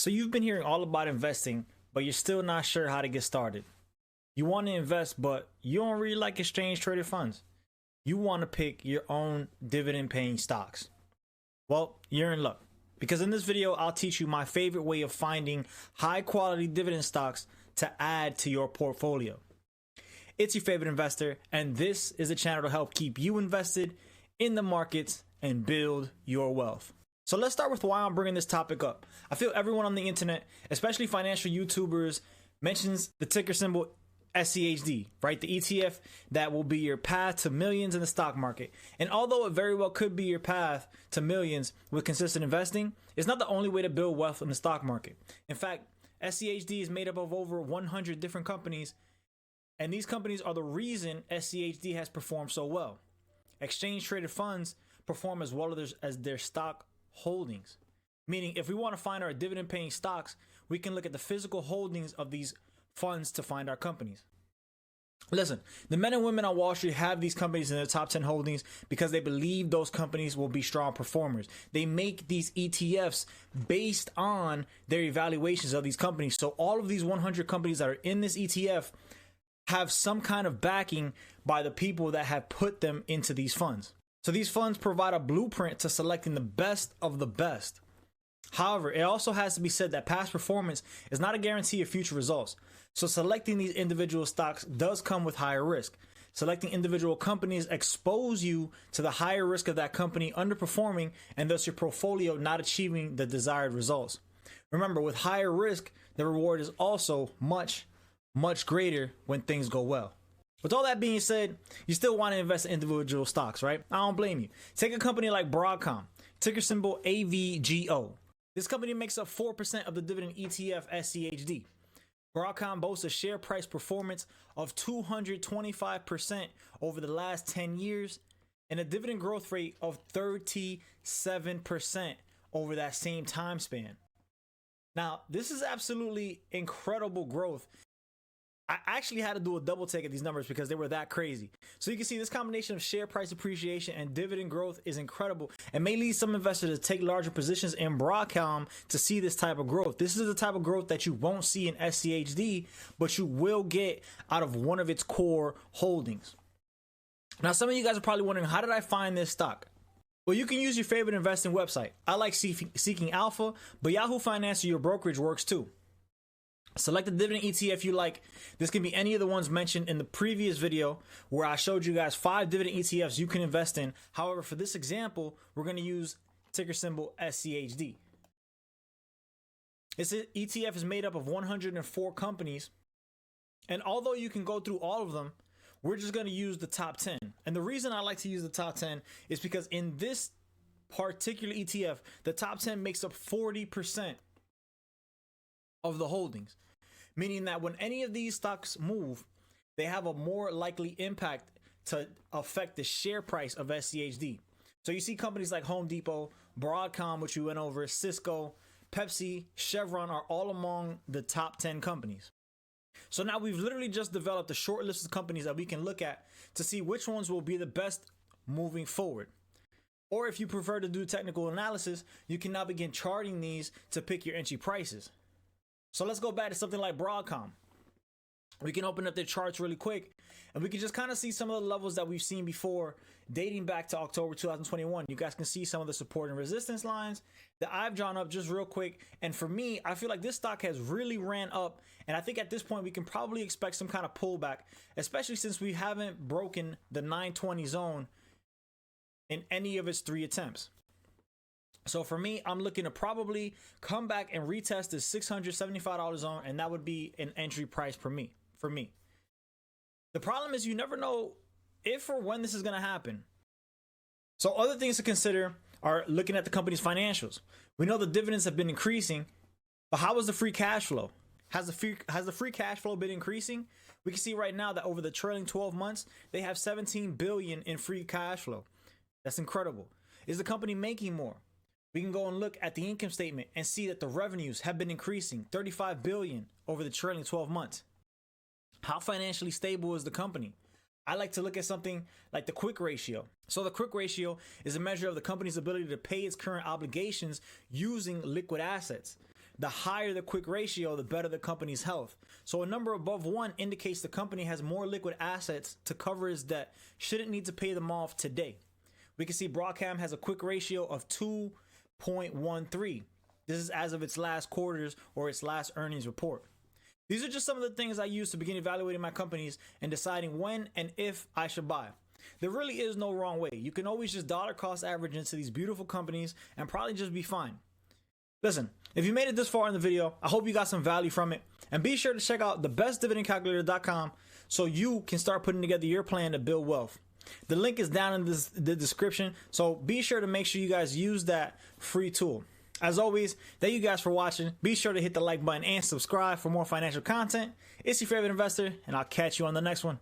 So you've been hearing all about investing, but you're still not sure how to get started. You want to invest, but you don't really like exchange traded funds. You want to pick your own dividend paying stocks. Well, you're in luck, because in this video, I'll teach you my favorite way of finding high quality dividend stocks to add to your portfolio. It's your favorite investor, and this is a channel to help keep you invested in the markets and build your wealth. So let's start with why I'm bringing this topic up. I feel everyone on the internet, especially financial YouTubers, mentions the ticker symbol SCHD, right? The ETF that will be your path to millions in the stock market. And although it very well could be your path to millions with consistent investing, it's not the only way to build wealth in the stock market. In fact, SCHD is made up of over 100 different companies, and these companies are the reason SCHD has performed so well. Exchange traded funds perform as well as their stock holdings. Meaning, if we want to find our dividend paying stocks, we can look at the physical holdings of these funds to find our companies. Listen, the men and women on Wall Street have these companies in their top 10 holdings because they believe those companies will be strong performers. They make these ETFs based on their evaluations of these companies. So all of these 100 companies that are in this ETF have some kind of backing by the people that have put them into these funds. So these funds provide a blueprint to selecting the best of the best. However, it also has to be said that past performance is not a guarantee of future results. So selecting these individual stocks does come with higher risk. Selecting individual companies expose you to the higher risk of that company underperforming and thus your portfolio not achieving the desired results. Remember, with higher risk, the reward is also much greater when things go well. With all that being said, you still want to invest in individual stocks, right? I don't blame you. Take a company like Broadcom, ticker symbol AVGO. This company makes up 4% of the dividend ETF SCHD. Broadcom boasts a share price performance of 225% over the last 10 years and a dividend growth rate of 37% over that same time span. Now, this is absolutely incredible growth. I actually had to do a double take at these numbers because they were that crazy. So you can see this combination of share price appreciation and dividend growth is incredible and may lead some investors to take larger positions in Broadcom to see this type of growth. This is the type of growth that you won't see in SCHD, but you will get out of one of its core holdings. Now, some of you guys are probably wondering, how did I find this stock? Well, you can use your favorite investing website. I like Seeking Alpha, but Yahoo Finance or your brokerage works too. Select the dividend ETF you like. This can be any of the ones mentioned in the previous video where I showed you guys 5 dividend ETFs you can invest in. However, for this example, we're going to use ticker symbol SCHD. This ETF is made up of 104 companies. And although you can go through all of them, we're just going to use the top 10. And the reason I like to use the top 10 is because in this particular ETF, the top 10 makes up 40% of the holdings, meaning that when any of these stocks move, they have a more likely impact to affect the share price of SCHD. So you see companies like Home Depot, Broadcom, which we went over, Cisco, Pepsi, Chevron are all among the top 10 companies. So now we've literally just developed a short list of companies that we can look at to see which ones will be the best moving forward. Or if you prefer to do technical analysis, you can now begin charting these to pick your entry prices. So let's go back to something like Broadcom. We can open up their charts really quick and we can just kind of see some of the levels that we've seen before dating back to October 2021. You guys can see some of the support and resistance lines that I've drawn up just real quick. And for me, I feel like this stock has really ran up. And I think at this point, we can probably expect some kind of pullback, especially since we haven't broken the 920 zone in any of its 3 attempts. So for me, I'm looking to probably come back and retest the $675 zone, and that would be an entry price for me. The problem is you never know if or when this is going to happen. So other things to consider are looking at the company's financials. We know the dividends have been increasing, but how is the free cash flow? Has the free cash flow been increasing? We can see right now that over the trailing 12 months, they have $17 billion in free cash flow. That's incredible. Is the company making more? We can go and look at the income statement and see that the revenues have been increasing, $35 billion over the trailing 12 months. How financially stable is the company? I like to look at something like the quick ratio. So the quick ratio is a measure of the company's ability to pay its current obligations using liquid assets. The higher the quick ratio, the better the company's health. So a number above 1 indicates the company has more liquid assets to cover its debt, shouldn't need to pay them off today. We can see Broadcom has a quick ratio of 2.13. This is as of its last quarters or its last earnings report. These are just some of the things I use to begin evaluating my companies and deciding when and if I should buy. There really is no wrong way. You can always just dollar cost average into these beautiful companies and probably just be fine. Listen, if you made it this far in the video, I hope you got some value from it. And be sure to check out thebestdividendcalculator.com so you can start putting together your plan to build wealth. The link is down in the description, so be sure to make sure you guys use that free tool. As always, thank you guys for watching. Be sure to hit the like button and subscribe for more financial content. It's your favorite investor, and I'll catch you on the next one.